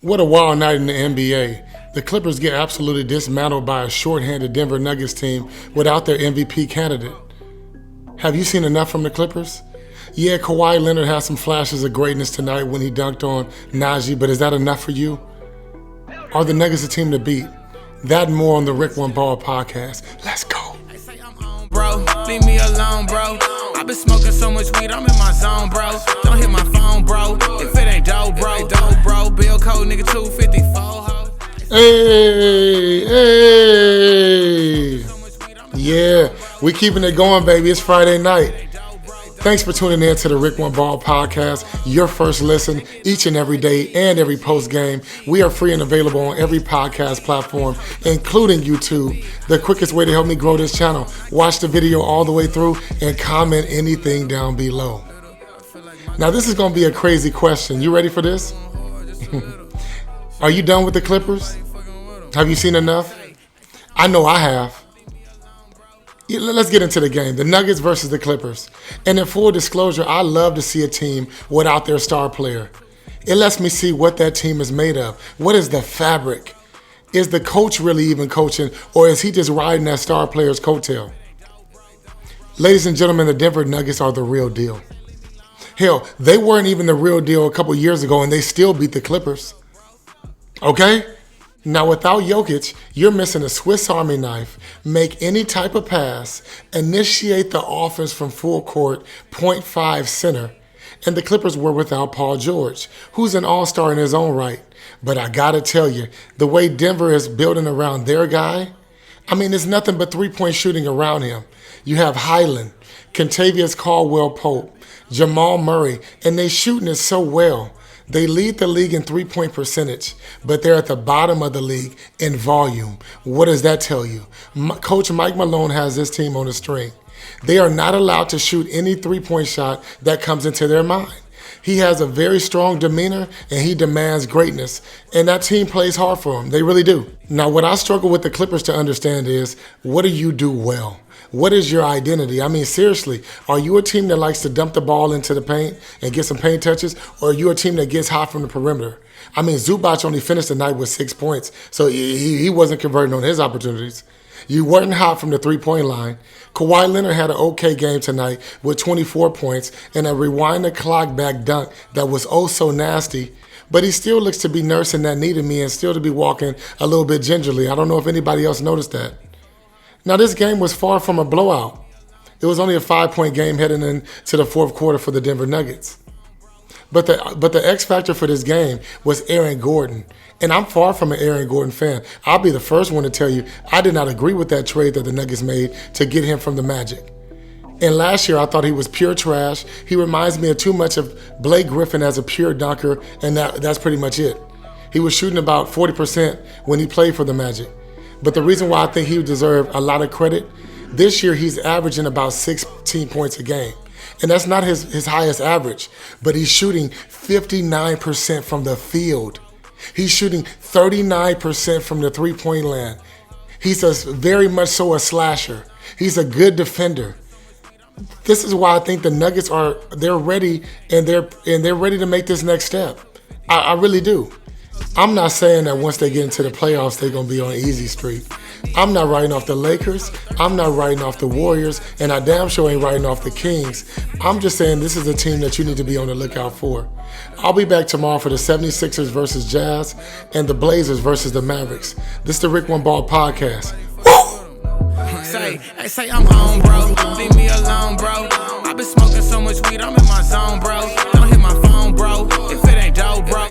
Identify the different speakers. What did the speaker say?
Speaker 1: What a wild night in the NBA. The Clippers get absolutely dismantled by a shorthanded Denver Nuggets team without their MVP candidate. Have you seen enough from the Clippers? Yeah, Kawhi Leonard had some flashes of greatness tonight when he dunked on Najee, but is that enough for you? Are the Nuggets a team to beat? That and more on the Rick One Ball podcast. Let's go.
Speaker 2: Bro, leave me alone, bro. I've been smoking so much weed, I'm in my zone, bro. Don't hit my phone, bro. If it ain't dope, bro. Bill code, nigga, 254.
Speaker 1: Hey. Yeah, we keeping it going, baby. It's Friday night. Thanks for tuning in to the Rick One Ball podcast, your first listen each and every day and every post game. We are free and available on every podcast platform, including YouTube. The quickest way to help me grow this channel, watch the video all the way through and comment anything down below. Now, this is going to be a crazy question. You ready for this? Are you done with the Clippers? Have you seen enough? I know I have. Let's get into the game. The Nuggets versus the Clippers. And in full disclosure, I love to see a team without their star player. It lets me see what that team is made of. What is the fabric? Is the coach really even coaching, or is he just riding that star player's coattail? Ladies and gentlemen, the Denver Nuggets are the real deal. Hell, they weren't even the real deal a couple years ago, and they still beat the Clippers. Okay? Now, without Jokic, you're missing a Swiss Army knife. Make any type of pass, initiate the offense from full court, 0.5 center. And the Clippers were without Paul George, who's an all-star in his own right. But I gotta tell you, the way Denver is building around their guy, it's nothing but three-point shooting around him. You have Highland, Kentavious Caldwell-Pope, Jamal Murray, and they shooting it so well. They lead the league in three-point percentage, but they're at the bottom of the league in volume. What does that tell you? Coach Mike Malone has this team on a string. They are not allowed to shoot any three-point shot that comes into their mind. He has a very strong demeanor, and he demands greatness, and that team plays hard for him. They really do. Now, what I struggle with the Clippers to understand is, what do you do well? What is your identity? Seriously, are you a team that likes to dump the ball into the paint and get some paint touches, or are you a team that gets hot from the perimeter? Zubac only finished the night with 6 points, so he wasn't converting on his opportunities. You weren't hot from the three-point line. Kawhi Leonard had an okay game tonight with 24 points and a rewind the clock back dunk that was oh so nasty. But he still looks to be nursing that knee to me and still to be walking a little bit gingerly. I don't know if anybody else noticed that. Now, this game was far from a blowout. It was only a 5-point game heading into the fourth quarter for the Denver Nuggets. But the X factor for this game was Aaron Gordon. And I'm far from an Aaron Gordon fan. I'll be the first one to tell you I did not agree with that trade that the Nuggets made to get him from the Magic. And last year, I thought he was pure trash. He reminds me of too much of Blake Griffin as a pure dunker, and that's pretty much it. He was shooting about 40% when he played for the Magic. But the reason why I think he deserved a lot of credit, this year he's averaging about 16 points a game. And that's not his highest average, but he's shooting 59% from the field. He's shooting 39% from the three-point line. He's very much so a slasher. He's a good defender. This is why I think the Nuggets they're ready and they're ready to make this next step. I really do. I'm not saying that once they get into the playoffs, they're going to be on an easy streak. I'm not writing off the Lakers. I'm not writing off the Warriors. And I damn sure ain't writing off the Kings. I'm just saying this is a team that you need to be on the lookout for. I'll be back tomorrow for the 76ers versus Jazz and the Blazers versus the Mavericks. This is the Rick One Ball podcast.
Speaker 2: Say I'm on, bro. Leave me alone, bro. I've been smoking so much weed, I'm in my zone.